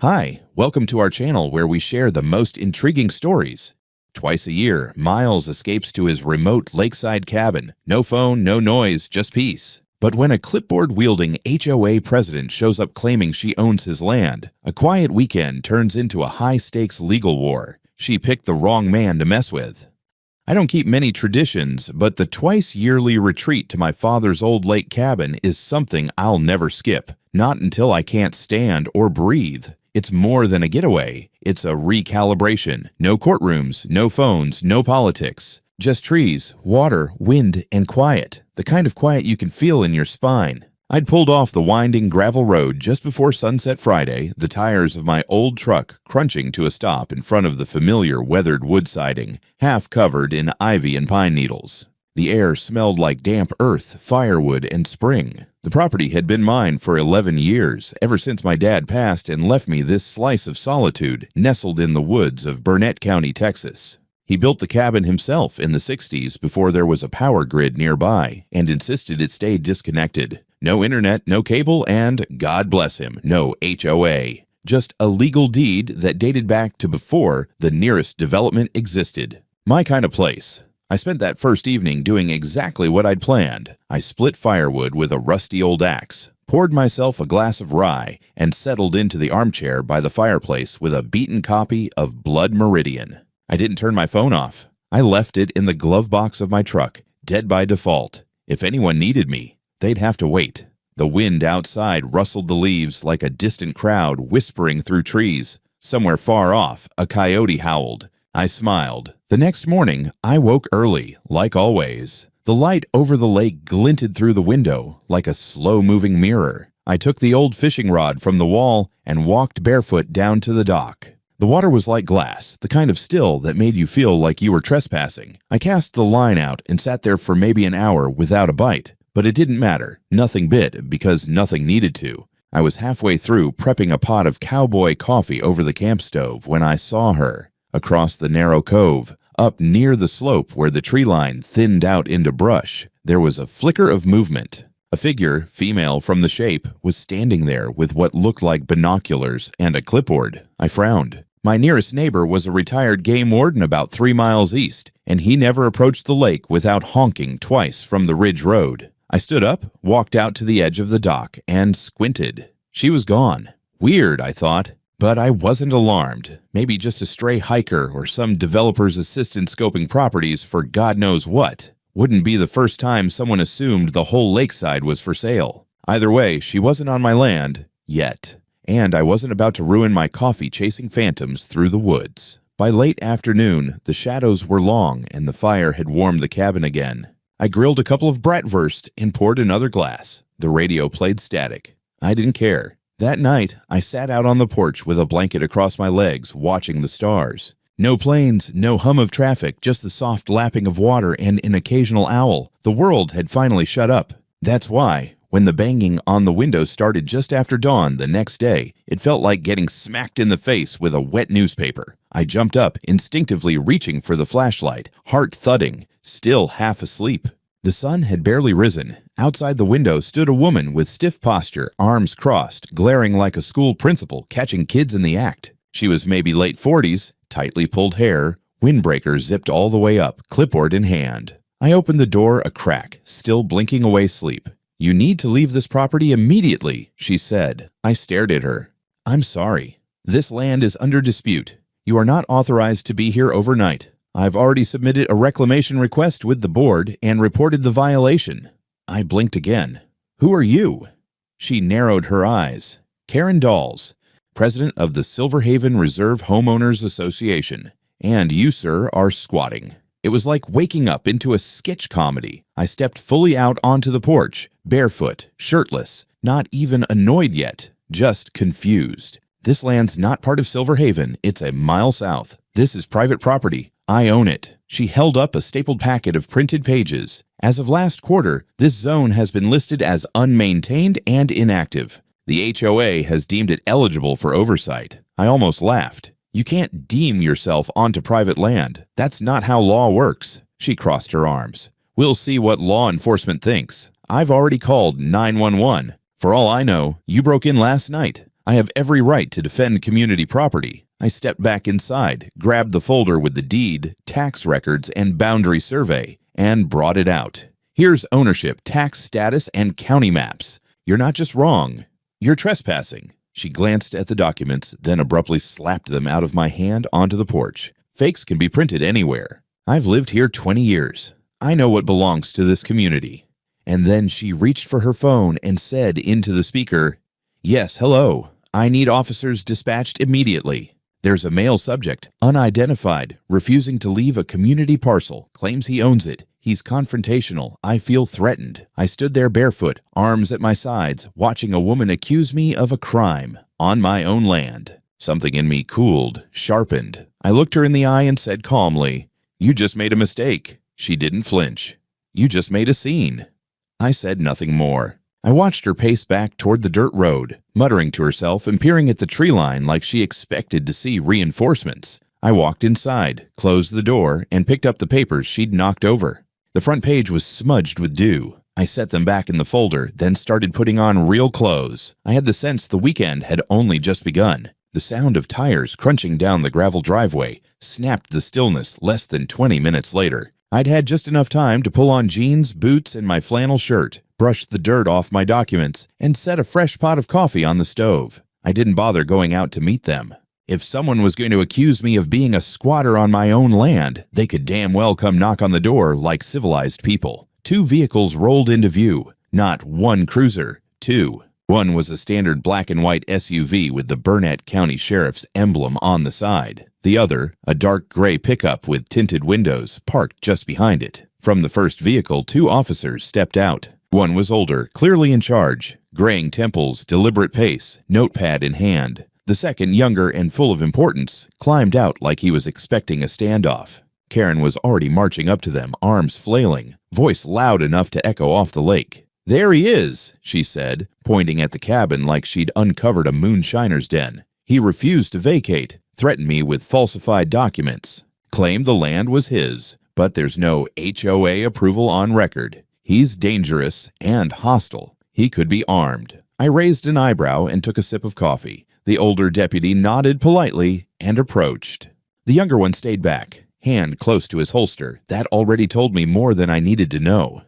Hi, welcome to our channel where we share the most intriguing stories. Twice a year, Miles escapes to his remote lakeside cabin. No phone, no noise, just peace. But when a clipboard-wielding HOA president shows up claiming she owns his land, a quiet weekend turns into a high-stakes legal war. She picked the wrong man to mess with. I don't keep many traditions, but the twice-yearly retreat to my father's old lake cabin is something I'll never skip. Not until I can't stand or breathe. It's more than a getaway. It's a recalibration. No courtrooms, no phones, no politics. Just trees, water, wind, and quiet. The kind of quiet you can feel in your spine. I'd pulled off the winding gravel road just before sunset Friday, the tires of my old truck crunching to a stop in front of the familiar weathered wood siding, half covered in ivy and pine needles. The air smelled like damp earth, firewood, and spring. The property had been mine for 11 years, ever since my dad passed and left me this slice of solitude nestled in the woods of Burnett County, Texas. He built the cabin himself in the 60s before there was a power grid nearby and insisted it stayed disconnected. No internet, no cable, and, God bless him, no HOA. Just a legal deed that dated back to before the nearest development existed. My kind of place. I spent that first evening doing exactly what I'd planned. I split firewood with a rusty old axe, poured myself a glass of rye, and settled into the armchair by the fireplace with a beaten copy of Blood Meridian. I didn't turn my phone off. I left it in the glove box of my truck, dead by default. If anyone needed me, they'd have to wait. The wind outside rustled the leaves like a distant crowd whispering through trees. Somewhere far off, a coyote howled. I smiled. The next morning, I woke early, like always. The light over the lake glinted through the window like a slow-moving mirror. I took the old fishing rod from the wall and walked barefoot down to the dock. The water was like glass, the kind of still that made you feel like you were trespassing. I cast the line out and sat there for maybe an hour without a bite. But it didn't matter. Nothing bit because nothing needed to. I was halfway through prepping a pot of cowboy coffee over the camp stove when I saw her. Across the narrow cove, up near the slope where the tree line thinned out into brush, there was a flicker of movement. A figure, female from the shape, was standing there with what looked like binoculars and a clipboard. I frowned. My nearest neighbor was a retired game warden about 3 miles east, and he never approached the lake without honking twice from the ridge road. I stood up, walked out to the edge of the dock, and squinted. She was gone. Weird, I thought. But I wasn't alarmed. Maybe just a stray hiker or some developer's assistant scoping properties for God knows what. Wouldn't be the first time someone assumed the whole lakeside was for sale. Either way, she wasn't on my land, yet. And I wasn't about to ruin my coffee chasing phantoms through the woods. By late afternoon, the shadows were long and the fire had warmed the cabin again. I grilled a couple of bratwurst and poured another glass. The radio played static. I didn't care. That night, I sat out on the porch with a blanket across my legs, watching the stars. No planes, no hum of traffic, just the soft lapping of water and an occasional owl. The world had finally shut up. That's why, when the banging on the window started just after dawn the next day, it felt like getting smacked in the face with a wet newspaper. I jumped up, instinctively reaching for the flashlight, heart thudding, still half asleep. The sun had barely risen. Outside the window stood a woman with stiff posture, arms crossed, glaring like a school principal catching kids in the act. She was maybe late 40s, tightly pulled hair, windbreaker zipped all the way up, clipboard in hand. I opened the door a crack, still blinking away sleep. "You need to leave this property immediately," she said. I stared at her. "I'm sorry. This land is under dispute. You are not authorized to be here overnight. I've already submitted a reclamation request with the board and reported the violation." I blinked again. "Who are you?" She narrowed her eyes. "Karen Dawes, president of the Silverhaven Reserve Homeowners Association. And you, sir, are squatting." It was like waking up into a sketch comedy. I stepped fully out onto the porch, barefoot, shirtless, not even annoyed yet, just confused. "This land's not part of Silverhaven. It's a mile south. This is private property. I own it." She held up a stapled packet of printed pages. "As of last quarter, this zone has been listed as unmaintained and inactive. The HOA has deemed it eligible for oversight." I almost laughed. "You can't deem yourself onto private land. That's not how law works." She crossed her arms. "We'll see what law enforcement thinks. I've already called 911. For all I know, you broke in last night. I have every right to defend community property. I stepped back inside, grabbed the folder with the deed, tax records, and boundary survey, and brought it out. Here's ownership, tax status, and county maps. You're not just wrong. You're trespassing. She glanced at the documents, then abruptly slapped them out of my hand onto the porch. Fakes can be printed anywhere. I've lived here 20 years. I know what belongs to this community. And then she reached for her phone and said into the speaker, "Yes, hello. I need officers dispatched immediately. There's a male subject, unidentified, refusing to leave a community parcel, claims he owns it. He's confrontational. I feel threatened. I stood there barefoot, arms at my sides, watching a woman accuse me of a crime on my own land." Something in me cooled, sharpened. I looked her in the eye and said calmly, "You just made a mistake." She didn't flinch. "You just made a scene." I said nothing more. I watched her pace back toward the dirt road, muttering to herself and peering at the tree line like she expected to see reinforcements. I walked inside, closed the door, and picked up the papers she'd knocked over. The front page was smudged with dew. I set them back in the folder, then started putting on real clothes. I had the sense the weekend had only just begun. The sound of tires crunching down the gravel driveway snapped the stillness less than 20 minutes later. I'd had just enough time to pull on jeans, boots, and my flannel shirt, brush the dirt off my documents, and set a fresh pot of coffee on the stove. I didn't bother going out to meet them. If someone was going to accuse me of being a squatter on my own land, they could damn well come knock on the door like civilized people. 2 vehicles rolled into view. Not one cruiser, 2. One was a standard black and white SUV with the Burnett County Sheriff's emblem on the side. The other, a dark gray pickup with tinted windows, parked just behind it. From the first vehicle, 2 officers stepped out. One was older, clearly in charge, graying temples, deliberate pace, notepad in hand. The second, younger and full of importance, climbed out like he was expecting a standoff. Karen was already marching up to them, arms flailing, voice loud enough to echo off the lake. "There he is," she said, pointing at the cabin like she'd uncovered a moonshiner's den. "He refused to vacate, threatened me with falsified documents, claimed the land was his, but there's no HOA approval on record. He's dangerous and hostile. He could be armed." I raised an eyebrow and took a sip of coffee. The older deputy nodded politely and approached. The younger one stayed back, hand close to his holster. That already told me more than I needed to know.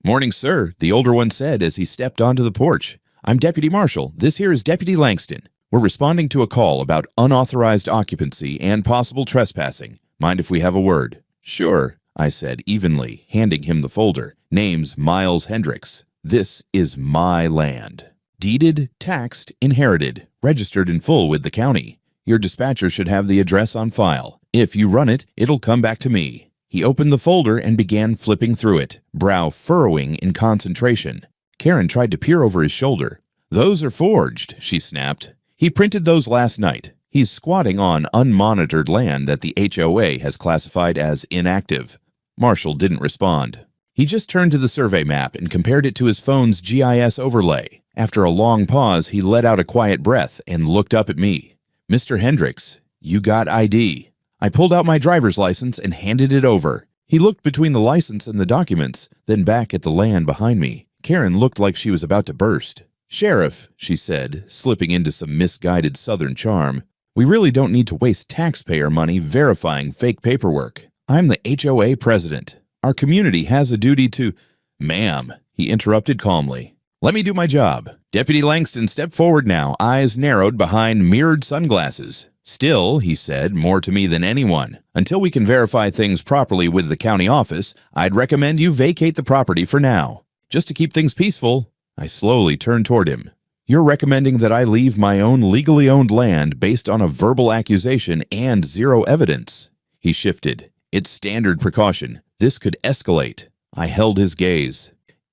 "Morning, sir," the older one said as he stepped onto the porch. "I'm Deputy Marshall. This here is Deputy Langston. We're responding to a call about unauthorized occupancy and possible trespassing. Mind if we have a word?" "Sure," I said evenly, handing him the folder. "Name's Miles Hendricks. This is my land. Deeded, taxed, inherited, registered in full with the county. Your dispatcher should have the address on file. If you run it, it'll come back to me." He opened the folder and began flipping through it, brow furrowing in concentration. Karen tried to peer over his shoulder. "Those are forged," she snapped. "He printed those last night. He's squatting on unmonitored land that the HOA has classified as inactive." Marshall didn't respond. He just turned to the survey map and compared it to his phone's GIS overlay. After a long pause, he let out a quiet breath and looked up at me. "Mr. Hendricks, you got ID." I pulled out my driver's license and handed it over. He looked between the license and the documents, then back at the land behind me. Karen looked like she was about to burst. "Sheriff," she said, slipping into some misguided Southern charm, "we really don't need to waste taxpayer money verifying fake paperwork. I'm the HOA president. Our community has a duty to—" "Ma'am," he interrupted calmly. "Let me do my job." Deputy Langston stepped forward now, eyes narrowed behind mirrored sunglasses. "Still," he said, more to me than anyone, "until we can verify things properly with the county office, I'd recommend you vacate the property for now. Just to keep things peaceful." I slowly turned toward him. "You're recommending that I leave my own legally owned land based on a verbal accusation and zero evidence?" He shifted. "It's standard precaution. This could escalate." I held his gaze.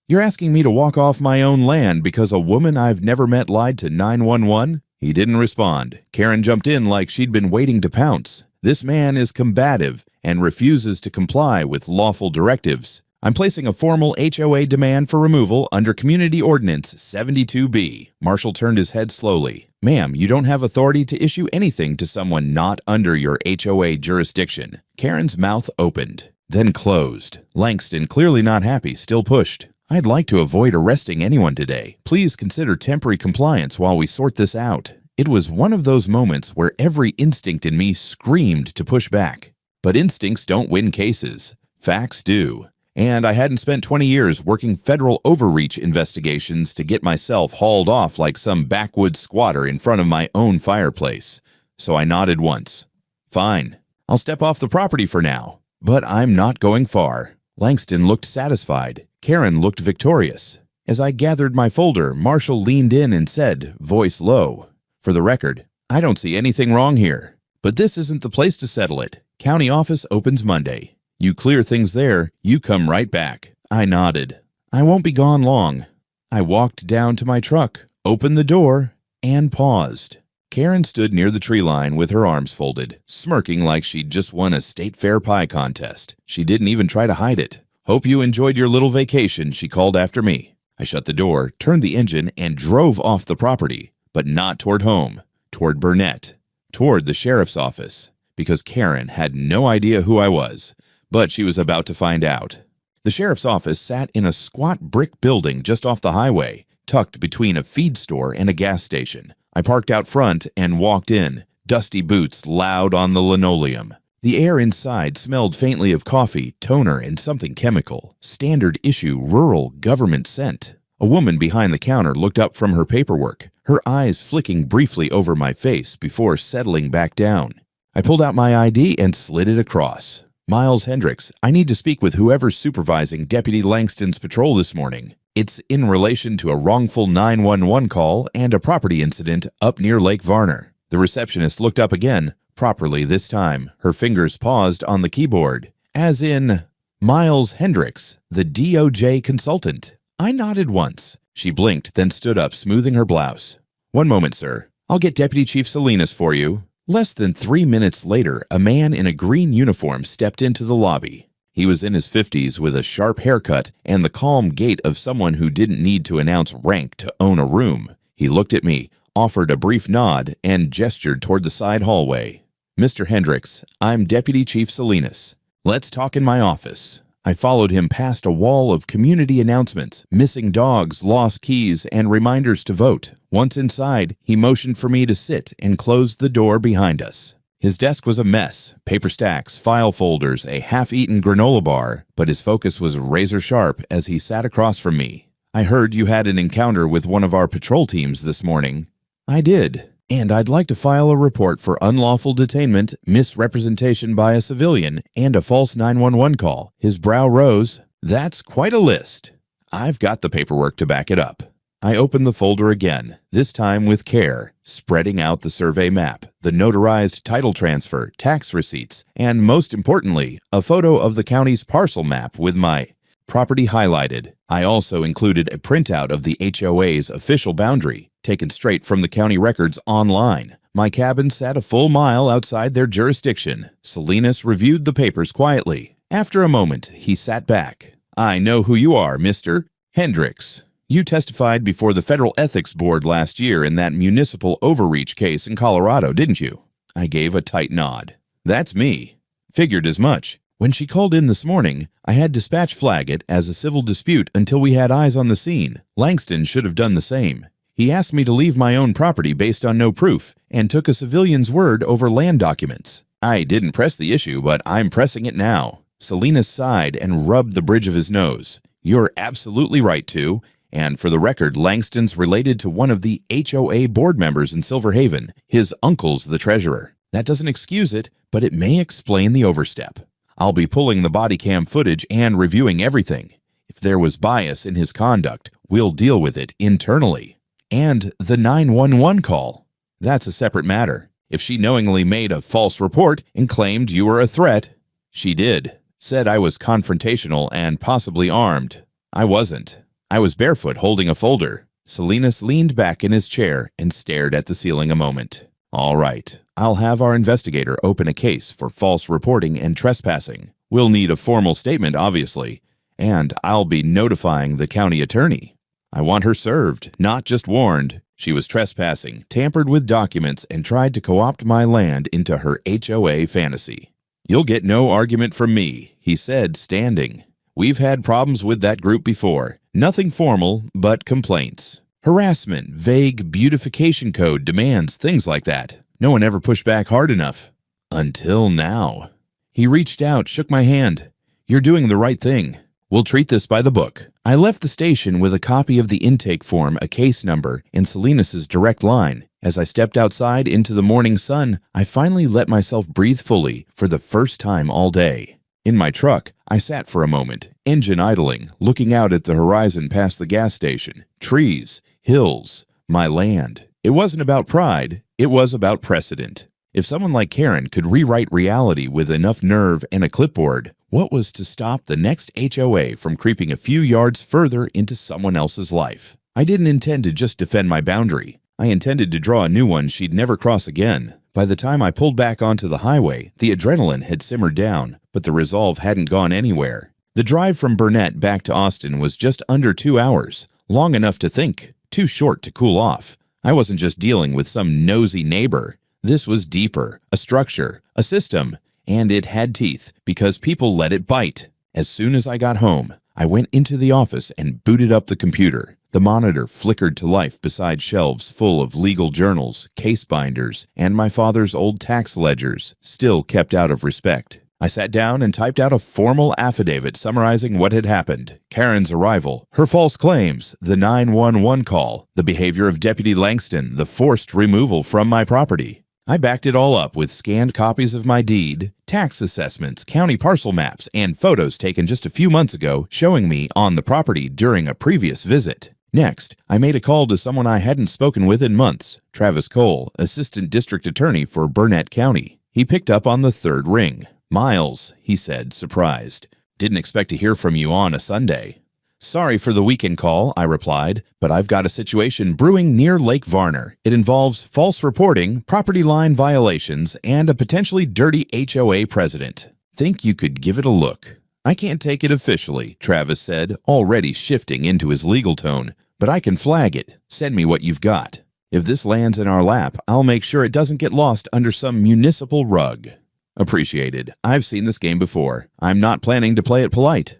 "You're asking me to walk off my own land because a woman I've never met lied to 911? He didn't respond. Karen jumped in like she'd been waiting to pounce. "This man is combative and refuses to comply with lawful directives. I'm placing a formal HOA demand for removal under Community Ordinance 72B. Marshall turned his head slowly. "Ma'am, you don't have authority to issue anything to someone not under your HOA jurisdiction." Karen's mouth opened, then closed. Langston, clearly not happy, still pushed. "I'd like to avoid arresting anyone today. Please consider temporary compliance while we sort this out." It was one of those moments where every instinct in me screamed to push back. But instincts don't win cases. Facts do. And I hadn't spent 20 years working federal overreach investigations to get myself hauled off like some backwoods squatter in front of my own fireplace. So I nodded once. Fine. I'll step off the property for now. But I'm not going far. Langston looked satisfied. Karen looked victorious. As I gathered my folder, Marshall leaned in and said, voice low, "For the record, I don't see anything wrong here. But this isn't the place to settle it. County office opens Monday. You clear things there, you come right back." I nodded. I won't be gone long. I walked down to my truck, opened the door, and paused. Karen stood near the tree line with her arms folded, smirking like she'd just won a state fair pie contest. She didn't even try to hide it. "Hope you enjoyed your little vacation," she called after me. I shut the door, turned the engine, and drove off the property, but not toward home, toward Burnett, toward the sheriff's office, because Karen had no idea who I was. But she was about to find out. The sheriff's office sat in a squat brick building just off the highway, tucked between a feed store and a gas station. I parked out front and walked in, dusty boots loud on the linoleum. The air inside smelled faintly of coffee, toner, and something chemical. Standard issue rural government scent. A woman behind the counter looked up from her paperwork, her eyes flicking briefly over my face before settling back down. I pulled out my ID and slid it across. "Miles Hendricks, I need to speak with whoever's supervising Deputy Langston's patrol this morning. It's in relation to a wrongful 911 call and a property incident up near Lake Varner." The receptionist looked up again, properly this time. Her fingers paused on the keyboard. "As in, Miles Hendricks, the DOJ consultant." I nodded once. She blinked, then stood up, smoothing her blouse. "One moment, sir. I'll get Deputy Chief Salinas for you." Less than 3 minutes later, a man in a green uniform stepped into the lobby. He was in his 50s with a sharp haircut and the calm gait of someone who didn't need to announce rank to own a room. He looked at me, offered a brief nod, and gestured toward the side hallway. "Mr. Hendricks, I'm Deputy Chief Salinas. Let's talk in my office." I followed him past a wall of community announcements, missing dogs, lost keys, and reminders to vote. Once inside, he motioned for me to sit and closed the door behind us. His desk was a mess, paper stacks, file folders, a half-eaten granola bar, but his focus was razor-sharp as he sat across from me. "I heard you had an encounter with one of our patrol teams this morning." "I did. And I'd like to file a report for unlawful detainment, misrepresentation by a civilian, and a false 911 call." His brow rose. "That's quite a list." "I've got the paperwork to back it up." I opened the folder again, this time with care, spreading out the survey map, the notarized title transfer, tax receipts, and most importantly, a photo of the county's parcel map with my property highlighted. I also included a printout of the HOA's official boundary, taken straight from the county records online. My cabin sat a full mile outside their jurisdiction. Salinas reviewed the papers quietly. After a moment, he sat back. "I know who you are, Mr. Hendricks. You testified before the Federal Ethics Board last year in that municipal overreach case in Colorado, didn't you?" I gave a tight nod. "That's me. Figured as much. When she called in this morning, I had dispatch flag it as a civil dispute until we had eyes on the scene. Langston should have done the same. He asked me to leave my own property based on no proof and took a civilian's word over land documents. I didn't press the issue, but I'm pressing it now." Salinas sighed and rubbed the bridge of his nose. "You're absolutely right, too. And for the record, Langston's related to one of the HOA board members in Silver Haven. His uncle's the treasurer. That doesn't excuse it, but it may explain the overstep. I'll be pulling the body cam footage and reviewing everything. If there was bias in his conduct, we'll deal with it internally. And the 911 call. That's a separate matter. If she knowingly made a false report and claimed you were a threat, she did. Said I was confrontational and possibly armed. I wasn't. I was barefoot holding a folder." Salinas leaned back in his chair and stared at the ceiling a moment. "All right. I'll have our investigator open a case for false reporting and trespassing. We'll need a formal statement, obviously, and I'll be notifying the county attorney. I want her served, not just warned. She was trespassing, tampered with documents, and tried to co-opt my land into her HOA fantasy." "You'll get no argument from me," he said, standing. "We've had problems with that group before. Nothing formal, but complaints." Harassment, vague beautification code demands, things like that. No one ever pushed back hard enough. Until now. He reached out, shook my hand. You're doing the right thing. We'll treat this by the book. I left the station with a copy of the intake form, a case number, and Salinas' direct line. As I stepped outside into the morning sun, I finally let myself breathe fully for the first time all day. In my truck, I sat for a moment, engine idling, looking out at the horizon past the gas station. Trees, hills, my land. It wasn't about pride, it was about precedent. If someone like Karen could rewrite reality with enough nerve and a clipboard, what was to stop the next HOA from creeping a few yards further into someone else's life? I didn't intend to just defend my boundary. I intended to draw a new one she'd never cross again. By the time I pulled back onto the highway, the adrenaline had simmered down, but the resolve hadn't gone anywhere. The drive from Burnett back to Austin was just under 2 hours, long enough to think, too short to cool off. I wasn't just dealing with some nosy neighbor. This was deeper, a structure, a system, and it had teeth because people let it bite. As soon as I got home, I went into the office and booted up the computer. The monitor flickered to life beside shelves full of legal journals, case binders, and my father's old tax ledgers, still kept out of respect. I sat down and typed out a formal affidavit summarizing what had happened: Karen's arrival, her false claims, the 911 call, the behavior of Deputy Langston, the forced removal from my property. I backed it all up with scanned copies of my deed, tax assessments, county parcel maps, and photos taken just a few months ago showing me on the property during a previous visit. Next, I made a call to someone I hadn't spoken with in months, Travis Cole, Assistant District Attorney for Burnett County. He picked up on the third ring. "Miles," he said, surprised. "Didn't expect to hear from you on a Sunday." "Sorry for the weekend call," I replied, "but I've got a situation brewing near Lake Varner. It involves false reporting, property line violations, and a potentially dirty HOA president. Think you could give it a look." "I can't take it officially," Travis said, already shifting into his legal tone, "but I can flag it. Send me what you've got. If this lands in our lap, I'll make sure it doesn't get lost under some municipal rug." "Appreciated. I've seen this game before. I'm not planning to play it polite."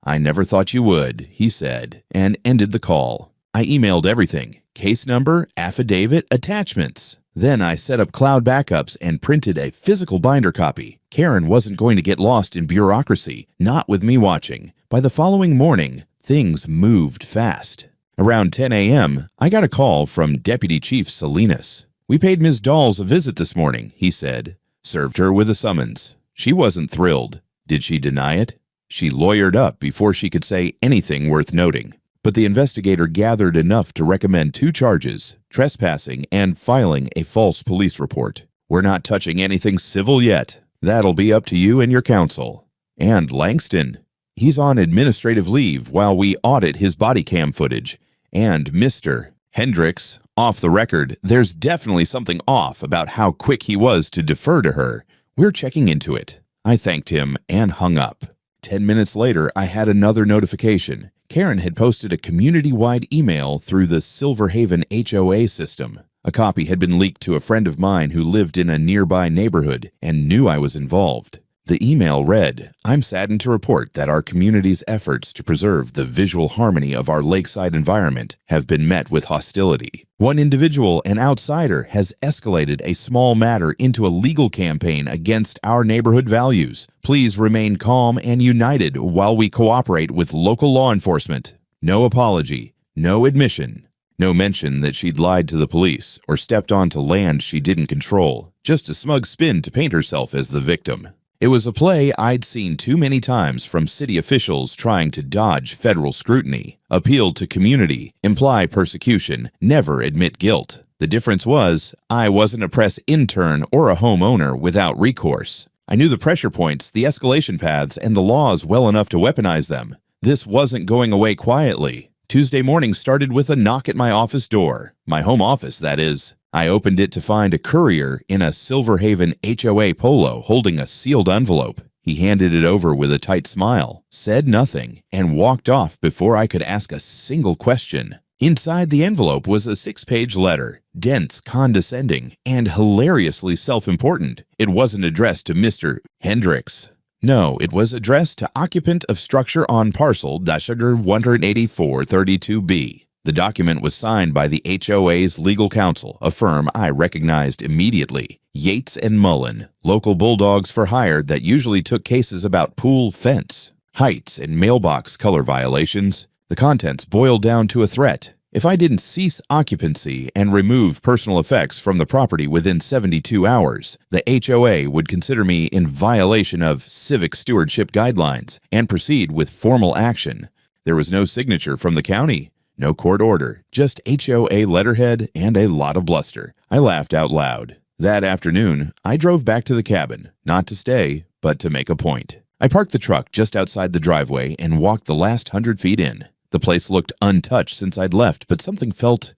"I never thought you would," he said, and ended the call. I emailed everything: case number, affidavit, attachments. Then I set up cloud backups and printed a physical binder copy. Karen wasn't going to get lost in bureaucracy, not with me watching. By the following morning, things moved fast. Around 10 a.m., I got a call from Deputy Chief Salinas. "We paid Ms. Dawes a visit this morning," he said. "Served her with a summons. She wasn't thrilled. Did she deny it?" She lawyered up before she could say anything worth noting. But the investigator gathered enough to recommend 2 charges: trespassing and filing a false police report. "We're not touching anything civil yet. That'll be up to you and your counsel." "And Langston? He's on administrative leave while we audit his body cam footage. And Mr. Hendricks, off the record, there's definitely something off about how quick he was to defer to her. We're checking into it." I thanked him and hung up. 10 minutes later, I had another notification. Karen had posted a community-wide email through the Silver Haven HOA system. A copy had been leaked to a friend of mine who lived in a nearby neighborhood and knew I was involved. The email read, "I'm saddened to report that our community's efforts to preserve the visual harmony of our lakeside environment have been met with hostility. One individual, an outsider, has escalated a small matter into a legal campaign against our neighborhood values. Please remain calm and united while we cooperate with local law enforcement." No apology, no admission, no mention that she'd lied to the police or stepped onto land she didn't control, just a smug spin to paint herself as the victim. It was a play I'd seen too many times from city officials trying to dodge federal scrutiny, appeal to community, imply persecution, never admit guilt. The difference was, I wasn't a press intern or a homeowner without recourse. I knew the pressure points, the escalation paths, and the laws well enough to weaponize them. This wasn't going away quietly. Tuesday morning started with a knock at my office door. My home office, that is. I opened it to find a courier in a Silver Haven HOA polo holding a sealed envelope. He handed it over with a tight smile, said nothing, and walked off before I could ask a single question. Inside the envelope was a 6-page letter, dense, condescending, and hilariously self-important. It wasn't addressed to Mr. Hendricks. No, it was addressed to occupant of structure on parcel -18432B. The document was signed by the HOA's legal counsel, a firm I recognized immediately, Yates and Mullen, local bulldogs for hire that usually took cases about pool fence, heights, and mailbox color violations. The contents boiled down to a threat. If I didn't cease occupancy and remove personal effects from the property within 72 hours, the HOA would consider me in violation of civic stewardship guidelines and proceed with formal action. There was no signature from the county, no court order, just HOA letterhead and a lot of bluster. I laughed out loud. That afternoon, I drove back to the cabin, not to stay, but to make a point. I parked the truck just outside the driveway and walked the last 100 feet in. The place looked untouched since I'd left, but something felt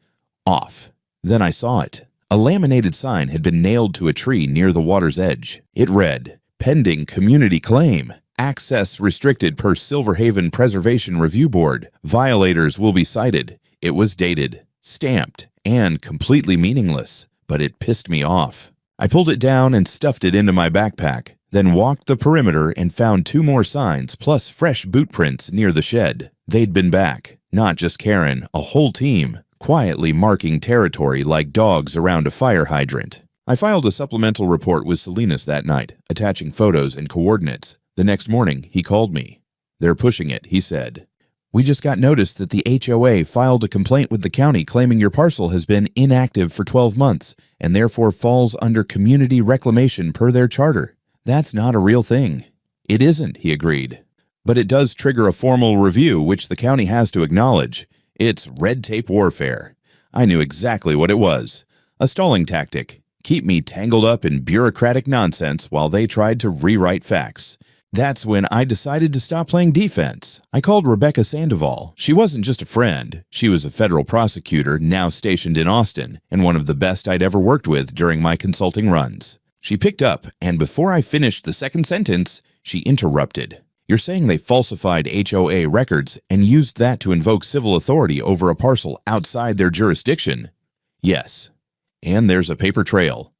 off. Then I saw it. A laminated sign had been nailed to a tree near the water's edge. It read, "Pending community claim. Access restricted per Silverhaven Preservation Review Board. Violators will be cited." It was dated, stamped, and completely meaningless, but it pissed me off. I pulled it down and stuffed it into my backpack, then walked the perimeter and found 2 more signs plus fresh boot prints near the shed. They'd been back, not just Karen, a whole team, quietly marking territory like dogs around a fire hydrant. I filed a supplemental report with Salinas that night, attaching photos and coordinates. The next morning, he called me. "They're pushing it," he said. "We just got notice that the HOA filed a complaint with the county claiming your parcel has been inactive for 12 months and therefore falls under community reclamation per their charter. That's not a real thing." "It isn't," he agreed. "But it does trigger a formal review, which the county has to acknowledge. It's red tape warfare." I knew exactly what it was. A stalling tactic. Keep me tangled up in bureaucratic nonsense while they tried to rewrite facts. That's when I decided to stop playing defense. I called Rebecca Sandoval. She wasn't just a friend. She was a federal prosecutor now stationed in Austin and one of the best I'd ever worked with during my consulting runs. She picked up, and before I finished the second sentence, she interrupted. "You're saying they falsified HOA records and used that to invoke civil authority over a parcel outside their jurisdiction?" "Yes. And there's a paper trail.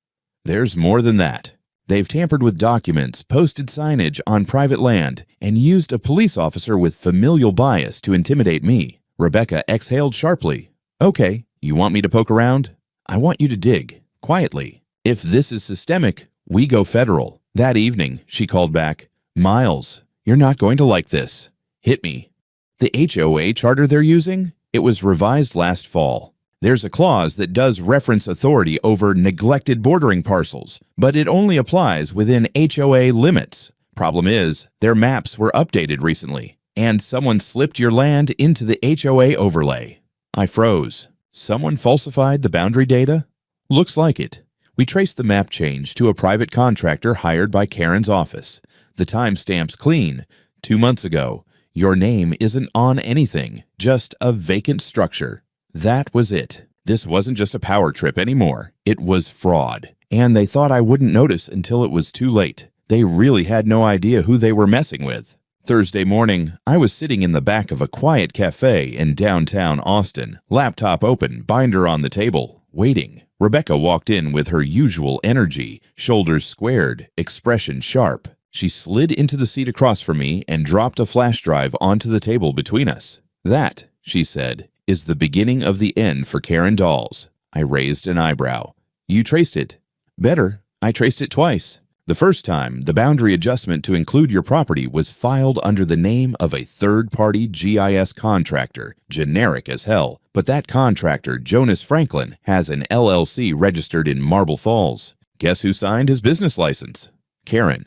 There's more than that. They've tampered with documents, posted signage on private land, and used a police officer with familial bias to intimidate me." Rebecca exhaled sharply. "Okay, you want me to poke around? I want you to dig, quietly. If this is systemic, we go federal." That evening, she called back, "Miles, you're not going to like this. Hit me." The HOA charter they're using? It was revised last fall. There's a clause that does reference authority over neglected bordering parcels, but it only applies within HOA limits. Problem is, their maps were updated recently, and someone slipped your land into the HOA overlay. I froze. Someone falsified the boundary data? Looks like it. We traced the map change to a private contractor hired by Karen's office. The timestamp's clean. 2 months ago. Your name isn't on anything, just a vacant structure. That was it. This wasn't just a power trip anymore. It was fraud. And they thought I wouldn't notice until it was too late. They really had no idea who they were messing with. Thursday morning, I was sitting in the back of a quiet cafe in downtown Austin, laptop open, binder on the table, waiting. Rebecca walked in with her usual energy, shoulders squared, expression sharp. She slid into the seat across from me and dropped a flash drive onto the table between us. "That," she said, "is the beginning of the end for Karen Dolls." I raised an eyebrow. "You traced it." "Better. I traced it twice. The first time, the boundary adjustment to include your property was filed under the name of a third-party GIS contractor, generic as hell. But that contractor, Jonas Franklin, has an LLC registered in Marble Falls. Guess who signed his business license? Karen.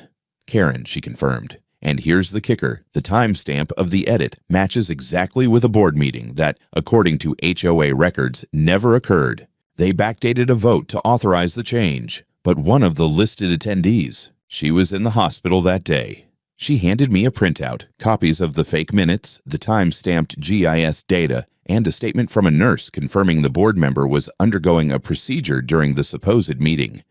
Karen, she confirmed. And here's the kicker. The timestamp of the edit matches exactly with a board meeting that, according to HOA records, never occurred. They backdated a vote to authorize the change. But one of the listed attendees, she was in the hospital that day. She handed me a printout, copies of the fake minutes, the time-stamped GIS data, and a statement from a nurse confirming the board member was undergoing a procedure during the supposed meeting.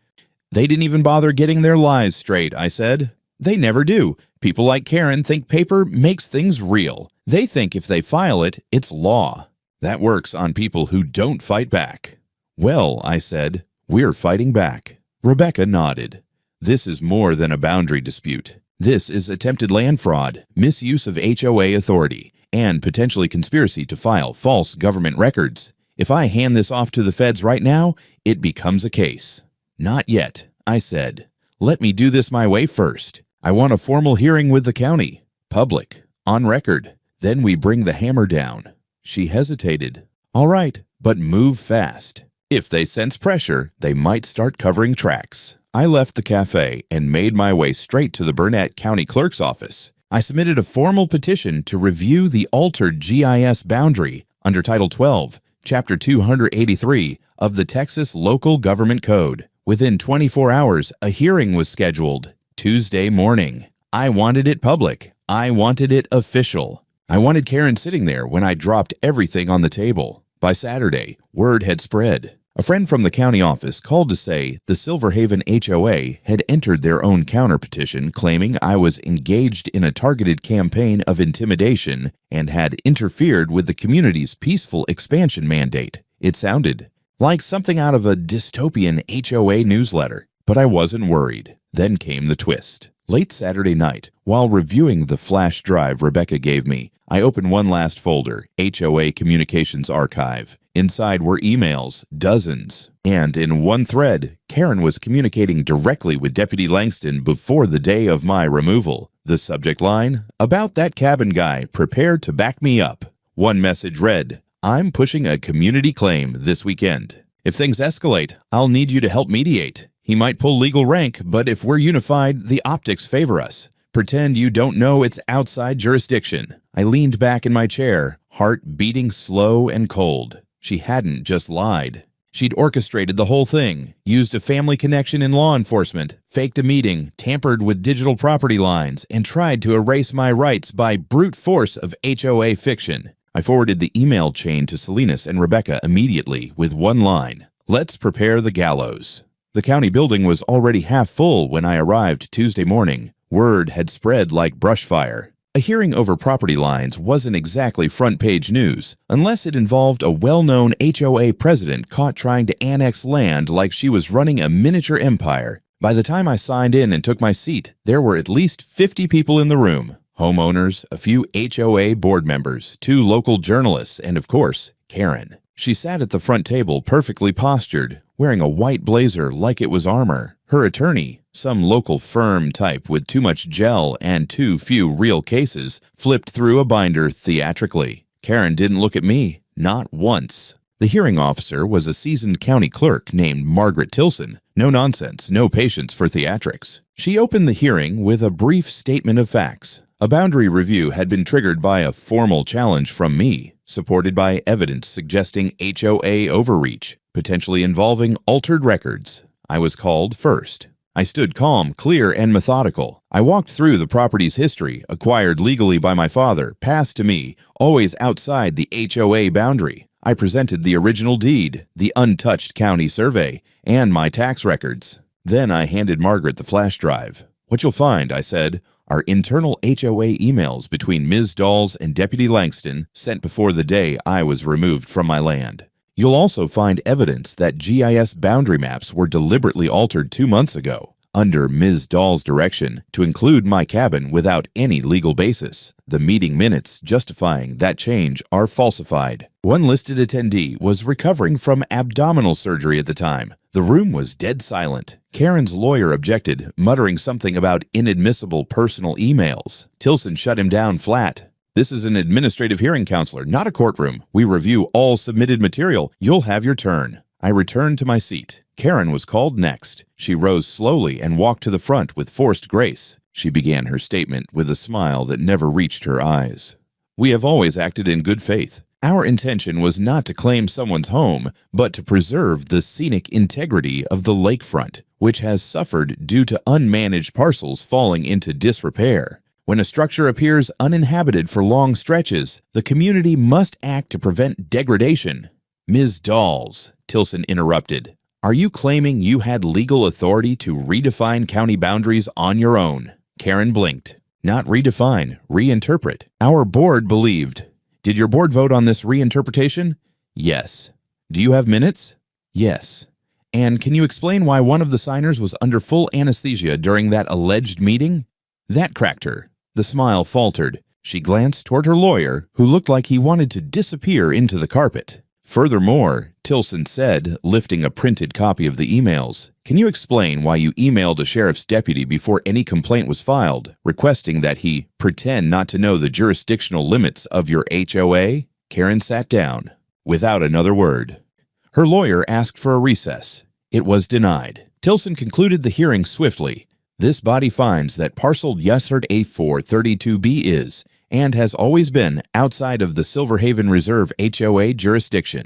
"They didn't even bother getting their lies straight," I said. "They never do. People like Karen think paper makes things real. They think if they file it, it's law. That works on people who don't fight back." "Well," I said, "we're fighting back." Rebecca nodded. "This is more than a boundary dispute. This is attempted land fraud, misuse of HOA authority, and potentially conspiracy to file false government records. If I hand this off to the feds right now, it becomes a case. Not yet, I said. Let me do this my way first. I want a formal hearing with the county. Public. On record. Then we bring the hammer down. She hesitated. All right, but move fast. If they sense pressure, they might start covering tracks. I left the cafe and made my way straight to the Burnett County Clerk's office. I submitted a formal petition to review the altered GIS boundary under Title 12, Chapter 283 of the Texas Local Government Code. Within 24 hours, a hearing was scheduled. Tuesday morning. I wanted it public. I wanted it official. I wanted Karen sitting there when I dropped everything on the table. By Saturday, word had spread. A friend from the county office called to say the Silver Haven HOA had entered their own counterpetition claiming I was engaged in a targeted campaign of intimidation and had interfered with the community's peaceful expansion mandate. It sounded like something out of a dystopian HOA newsletter, but I wasn't worried. Then came the twist. Late Saturday night, while reviewing the flash drive Rebecca gave me, I opened one last folder, HOA Communications Archive. Inside were emails, dozens. And in one thread, Karen was communicating directly with Deputy Langston before the day of my removal. The subject line, about that cabin guy, prepare to back me up. One message read, I'm pushing a community claim this weekend. If things escalate, I'll need you to help mediate. He might pull legal rank, but if we're unified, the optics favor us. Pretend you don't know it's outside jurisdiction. I leaned back in my chair, heart beating slow and cold. She hadn't just lied. She'd orchestrated the whole thing, used a family connection in law enforcement, faked a meeting, tampered with digital property lines, and tried to erase my rights by brute force of HOA fiction. I forwarded the email chain to Salinas and Rebecca immediately with one line, let's prepare the gallows. The county building was already half full when I arrived Tuesday morning. Word had spread like brush fire. A hearing over property lines wasn't exactly front-page news, unless it involved a well-known HOA president caught trying to annex land like she was running a miniature empire. By the time I signed in and took my seat, there were at least 50 people in the room. Homeowners, a few HOA board members, 2 local journalists, and of course, Karen. She sat at the front table perfectly postured, wearing a white blazer like it was armor. Her attorney, some local firm type with too much gel and too few real cases, flipped through a binder theatrically. Karen didn't look at me, not once. The hearing officer was a seasoned county clerk named Margaret Tilson. No nonsense, no patience for theatrics. She opened the hearing with a brief statement of facts. A boundary review had been triggered by a formal challenge from me, supported by evidence suggesting HOA overreach, potentially involving altered records. I was called first. I stood calm, clear, and methodical. I walked through the property's history, acquired legally by my father, passed to me, always outside the HOA boundary. I presented the original deed, the untouched county survey, and my tax records. Then I handed Margaret the flash drive. What you'll find, I said, are internal HOA emails between Ms. Dawes and Deputy Langston sent before the day I was removed from my land. You'll also find evidence that GIS boundary maps were deliberately altered 2 months ago, under Ms. Dawes' direction, to include my cabin without any legal basis. The meeting minutes justifying that change are falsified. One listed attendee was recovering from abdominal surgery at the time. The room was dead silent. Karen's lawyer objected, muttering something about inadmissible personal emails. Tilson shut him down flat. This is an administrative hearing counselor, not a courtroom. We review all submitted material. You'll have your turn. I returned to my seat. Karen was called next. She rose slowly and walked to the front with forced grace. She began her statement with a smile that never reached her eyes. We have always acted in good faith. Our intention was not to claim someone's home, but to preserve the scenic integrity of the lakefront, which has suffered due to unmanaged parcels falling into disrepair. When a structure appears uninhabited for long stretches, the community must act to prevent degradation. Ms. Dawes, Tilson interrupted, are you claiming you had legal authority to redefine county boundaries on your own? Karen blinked. Not redefine, reinterpret. Our board believed. Did your board vote on this reinterpretation? Yes. Do you have minutes? Yes. And can you explain why one of the signers was under full anesthesia during that alleged meeting? That cracked her. The smile faltered. She glanced toward her lawyer, who looked like he wanted to disappear into the carpet. Furthermore, Tilson said, lifting a printed copy of the emails, "Can you explain why you emailed a sheriff's deputy before any complaint was filed, requesting that he pretend not to know the jurisdictional limits of your HOA?" Karen sat down, without another word. Her lawyer asked for a recess. It was denied. Tilson concluded the hearing swiftly. This body finds that parcel Yesard A432B is, and has always been, outside of the Silverhaven Reserve HOA jurisdiction.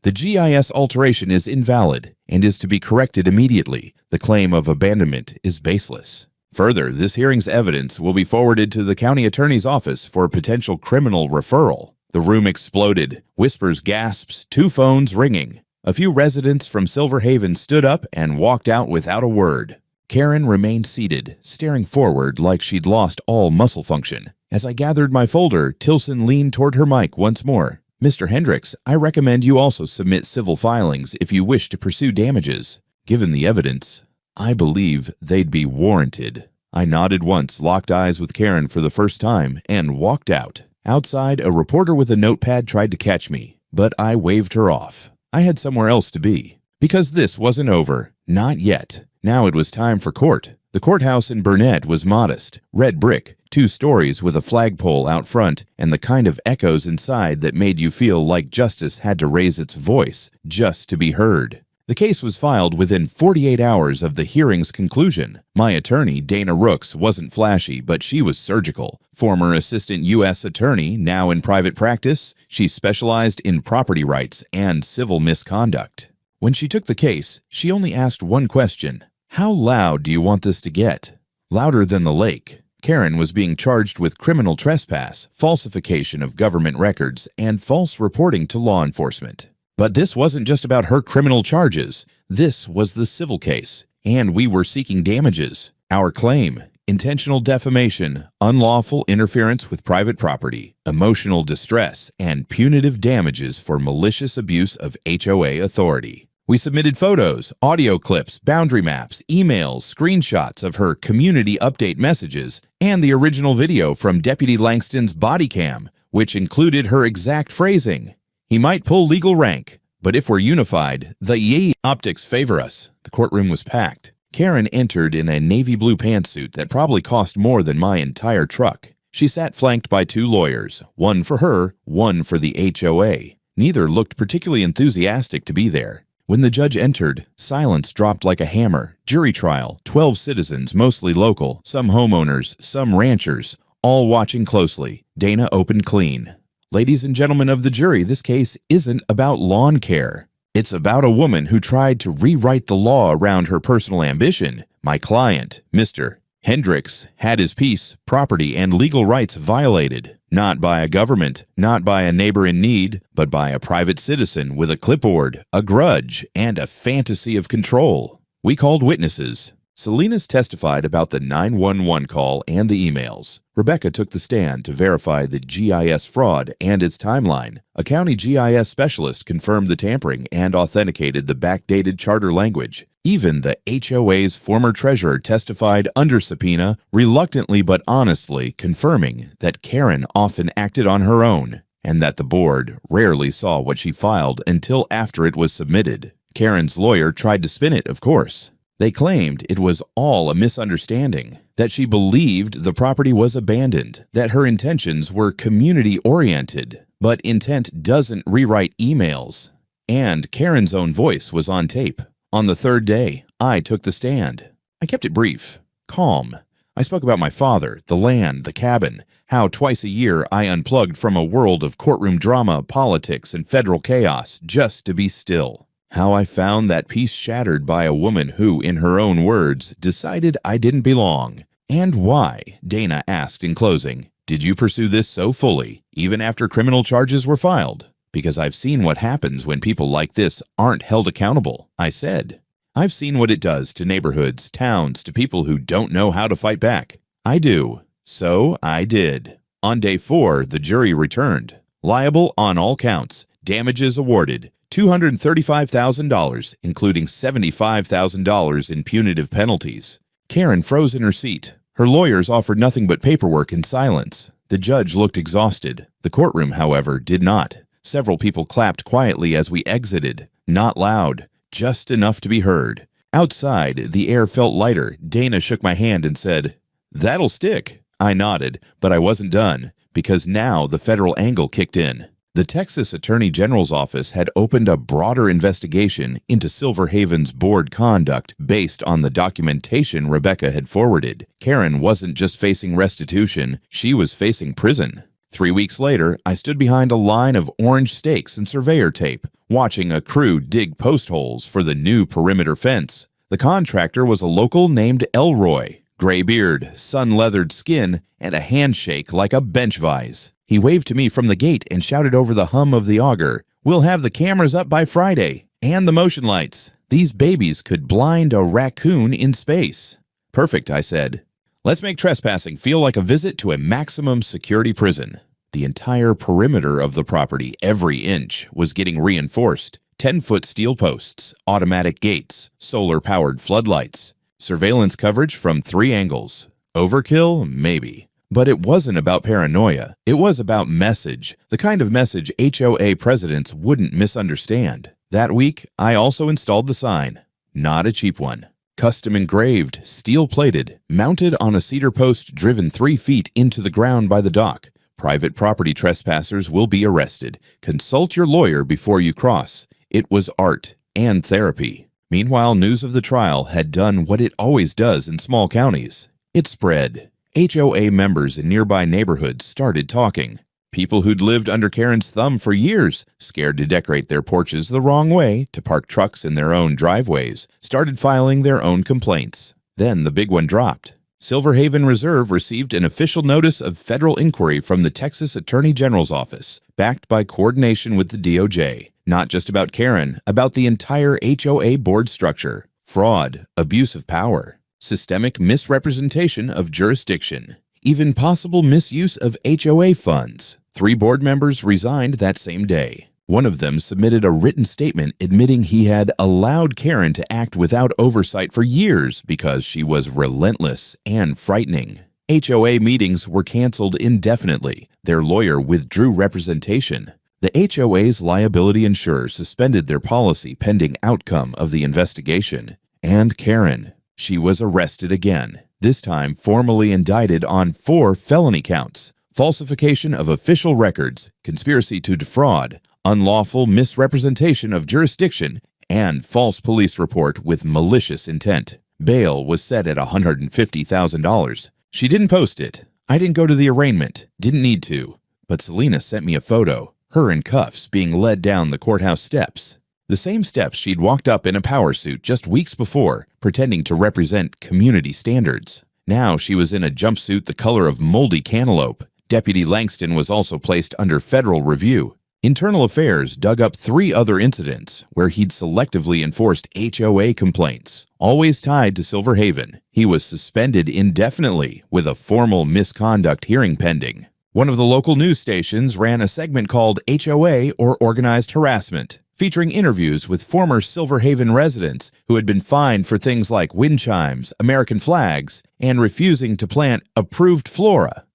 The GIS alteration is invalid and is to be corrected immediately. The claim of abandonment is baseless. Further, this hearing's evidence will be forwarded to the county attorney's office for potential criminal referral. The room exploded. Whispers, gasps, 2 phones ringing. A few residents from Silverhaven stood up and walked out without a word. Karen remained seated, staring forward like she'd lost all muscle function. As I gathered my folder, Tilson leaned toward her mic once more. "Mr. Hendricks, I recommend you also submit civil filings if you wish to pursue damages. Given the evidence, I believe they'd be warranted." I nodded once, locked eyes with Karen for the first time, and walked out. Outside, a reporter with a notepad tried to catch me, but I waved her off. I had somewhere else to be. Because this wasn't over. Not yet. Now it was time for court. The courthouse in Burnett was modest, red brick, 2 stories with a flagpole out front, and the kind of echoes inside that made you feel like justice had to raise its voice just to be heard. The case was filed within 48 hours of the hearing's conclusion. My attorney, Dana Rooks, wasn't flashy, but she was surgical. Former assistant U.S. attorney, now in private practice, she specialized in property rights and civil misconduct. When she took the case, she only asked one question: "How loud do you want this to get?" Louder than the lake. Karen was being charged with criminal trespass, falsification of government records, and false reporting to law enforcement. But this wasn't just about her criminal charges. This was the civil case, and we were seeking damages. Our claim: intentional defamation, unlawful interference with private property, emotional distress, and punitive damages for malicious abuse of HOA authority. We submitted photos, audio clips, boundary maps, emails, screenshots of her community update messages, and the original video from Deputy Langston's body cam, which included her exact phrasing: "He might pull legal rank, but if we're unified, the optics favor us." The courtroom was packed. Karen entered in a navy blue pantsuit that probably cost more than my entire truck. She sat flanked by 2 lawyers, one for her, one for the HOA. Neither looked particularly enthusiastic to be there. When the judge entered, silence dropped like a hammer. Jury trial, 12 citizens, mostly local, some homeowners, some ranchers, all watching closely. Dana opened clean. "Ladies and gentlemen of the jury, this case isn't about lawn care. It's about a woman who tried to rewrite the law around her personal ambition. My client, Mr. Hendricks, had his peace, property, and legal rights violated. Not by a government, not by a neighbor in need, but by a private citizen with a clipboard, a grudge, and a fantasy of control. We called witnesses. Salinas testified about the 911 call and the emails. Rebecca took the stand to verify the GIS fraud and its timeline. A county GIS specialist confirmed the tampering and authenticated the backdated charter language. Even the HOA's former treasurer testified under subpoena, reluctantly but honestly confirming that Karen often acted on her own and that the board rarely saw what she filed until after it was submitted. Karen's lawyer tried to spin it, of course. They claimed it was all a misunderstanding, that she believed the property was abandoned, that her intentions were community-oriented, but intent doesn't rewrite emails. And Karen's own voice was on tape. On the 3rd day, I took the stand. I kept it brief, calm. I spoke about my father, the land, the cabin, how twice a year I unplugged from a world of courtroom drama, politics, and federal chaos just to be still. How I found that peace shattered by a woman who, in her own words, decided I didn't belong. And why, Dana asked in closing, did you pursue this so fully, even after criminal charges were filed? Because I've seen what happens when people like this aren't held accountable, I said. I've seen what it does to neighborhoods, towns, to people who don't know how to fight back. I do. So I did. On day 4, the jury returned. Liable on all counts. Damages awarded. $235,000, including $75,000 in punitive penalties. Karen froze in her seat. Her lawyers offered nothing but paperwork in silence. The judge looked exhausted. The courtroom, however, did not. Several people clapped quietly as we exited. Not loud, just enough to be heard. Outside, the air felt lighter. Dana shook my hand and said, "That'll stick." I nodded, but I wasn't done, because now the federal angle kicked in. The Texas Attorney General's office had opened a broader investigation into Silver Haven's board conduct based on the documentation Rebecca had forwarded. Karen wasn't just facing restitution, she was facing prison. 3 weeks later, I stood behind a line of orange stakes and surveyor tape, watching a crew dig post holes for the new perimeter fence. The contractor was a local named Elroy. Gray beard, sun-leathered skin, and a handshake like a bench vise. He waved to me from the gate and shouted over the hum of the auger, "We'll have the cameras up by Friday, and the motion lights. These babies could blind a raccoon in space." "Perfect," I said. "Let's make trespassing feel like a visit to a maximum security prison." The entire perimeter of the property, every inch, was getting reinforced. 10-foot steel posts, automatic gates, solar-powered floodlights. Surveillance coverage from 3 angles. Overkill? Maybe. But it wasn't about paranoia. It was about message, the kind of message HOA presidents wouldn't misunderstand. That week, I also installed the sign. Not a cheap one. Custom engraved, steel-plated, mounted on a cedar post driven 3 feet into the ground by the dock. Private property trespassers will be arrested. Consult your lawyer before you cross. It was art and therapy. Meanwhile, news of the trial had done what it always does in small counties. It spread. HOA members in nearby neighborhoods started talking. People who'd lived under Karen's thumb for years, scared to decorate their porches the wrong way, to park trucks in their own driveways, started filing their own complaints. Then the big one dropped. Silver Haven Reserve received an official notice of federal inquiry from the Texas Attorney General's office, backed by coordination with the DOJ. Not just about Karen, about the entire HOA board structure. Fraud, abuse of power, systemic misrepresentation of jurisdiction, even possible misuse of HOA funds. 3 board members resigned that same day. One of them submitted a written statement admitting he had allowed Karen to act without oversight for years because she was relentless and frightening. HOA meetings were canceled indefinitely. Their lawyer withdrew representation. The HOA's liability insurer suspended their policy pending outcome of the investigation. And Karen, she was arrested again, this time formally indicted on 4 felony counts: falsification of official records, conspiracy to defraud, unlawful misrepresentation of jurisdiction, and false police report with malicious intent. Bail was set at $150,000. She didn't post it. I didn't go to the arraignment. Didn't need to. But Selena sent me a photo, her in cuffs being led down the courthouse steps. The same steps she'd walked up in a power suit just weeks before, pretending to represent community standards. Now she was in a jumpsuit the color of moldy cantaloupe. Deputy Langston was also placed under federal review. Internal Affairs dug up 3 other incidents where he'd selectively enforced HOA complaints, always tied to Silver Haven. He was suspended indefinitely with a formal misconduct hearing pending. One of the local news stations ran a segment called HOA or Organized Harassment, featuring interviews with former Silver Haven residents who had been fined for things like wind chimes, American flags, and refusing to plant approved flora.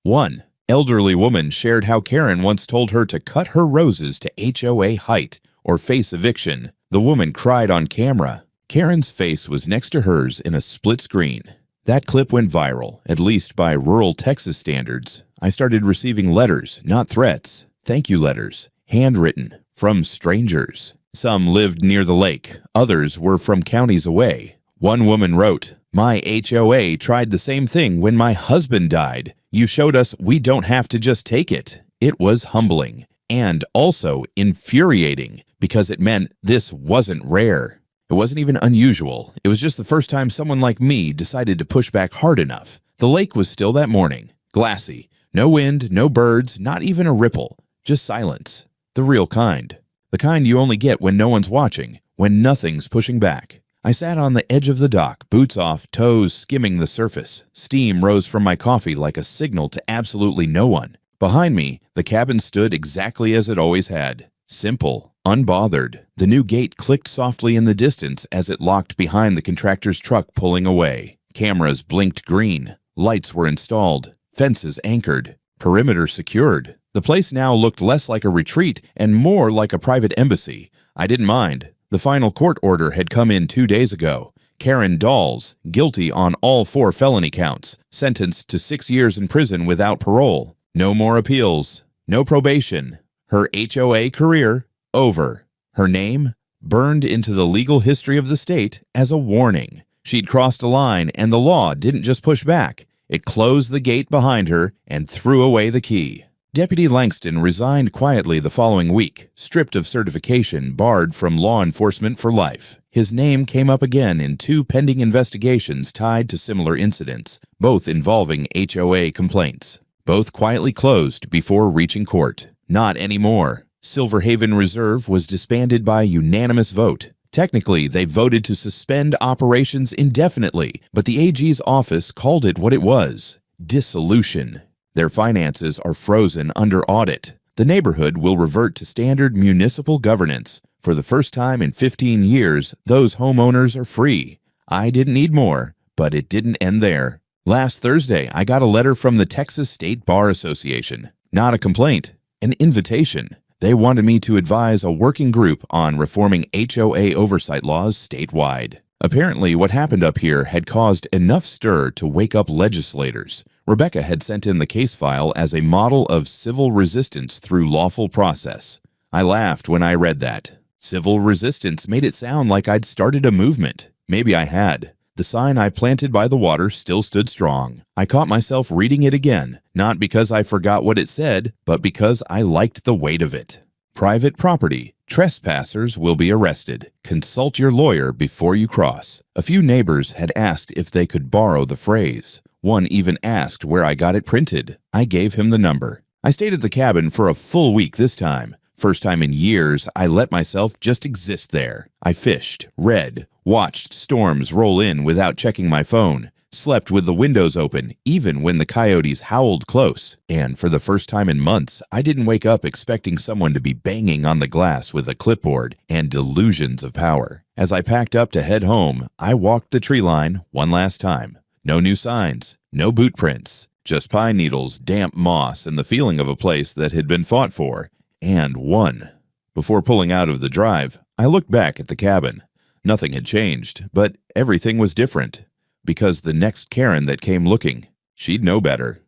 One elderly woman shared how Karen once told her to cut her roses to HOA height or face eviction. The woman cried on camera. Karen's face was next to hers in a split screen. That clip went viral, at least by rural Texas standards. I started receiving letters, not threats, thank you letters, handwritten, from strangers. Some lived near the lake, others were from counties away. One woman wrote, "My HOA tried the same thing when my husband died. You showed us we don't have to just take it." It was humbling and also infuriating because it meant this wasn't rare. It wasn't even unusual. It was just the first time someone like me decided to push back hard enough. The lake was still that morning, glassy. No wind, no birds, not even a ripple. Just silence. The real kind. The kind you only get when no one's watching, when nothing's pushing back. I sat on the edge of the dock, boots off, toes skimming the surface. Steam rose from my coffee like a signal to absolutely no one. Behind me, the cabin stood exactly as it always had. Simple, unbothered. The new gate clicked softly in the distance as it locked behind the contractor's truck pulling away. Cameras blinked green. Lights were installed. Fences anchored. Perimeter secured. The place now looked less like a retreat and more like a private embassy. I didn't mind. The final court order had come in 2 days ago. Karen Dawes, guilty on all 4 felony counts, sentenced to 6 years in prison without parole. No more appeals. No probation. Her HOA career, over. Her name, burned into the legal history of the state as a warning. She'd crossed a line, and the law didn't just push back. It closed the gate behind her and threw away the key. Deputy Langston resigned quietly the following week, stripped of certification, barred from law enforcement for life. His name came up again in 2 pending investigations tied to similar incidents, both involving HOA complaints. Both quietly closed before reaching court. Not anymore. Silver Haven Reserve was disbanded by unanimous vote. Technically, they voted to suspend operations indefinitely, but the AG's office called it what it was: dissolution. Their finances are frozen under audit. The neighborhood will revert to standard municipal governance. For the first time in 15 years, those homeowners are free. I didn't need more, but it didn't end there. Last Thursday, I got a letter from the Texas State Bar Association. Not a complaint, an invitation. They wanted me to advise a working group on reforming HOA oversight laws statewide. Apparently, what happened up here had caused enough stir to wake up legislators. Rebecca had sent in the case file as a model of civil resistance through lawful process. I laughed when I read that. Civil resistance made it sound like I'd started a movement. Maybe I had. The sign I planted by the water still stood strong. I caught myself reading it again, not because I forgot what it said, but because I liked the weight of it. Private property. Trespassers will be arrested. Consult your lawyer before you cross. A few neighbors had asked if they could borrow the phrase. One even asked where I got it printed. I gave him the number. I stayed at the cabin for a full week this time. First time in years, I let myself just exist there. I fished, read, watched storms roll in without checking my phone, slept with the windows open even when the coyotes howled close, and for the first time in months, I didn't wake up expecting someone to be banging on the glass with a clipboard and delusions of power. As I packed up to head home, I walked the tree line one last time. No new signs, no boot prints, just pine needles, damp moss, and the feeling of a place that had been fought for and won. Before pulling out of the drive, I looked back at the cabin. Nothing had changed, but everything was different. Because the next Karen that came looking, she'd know better.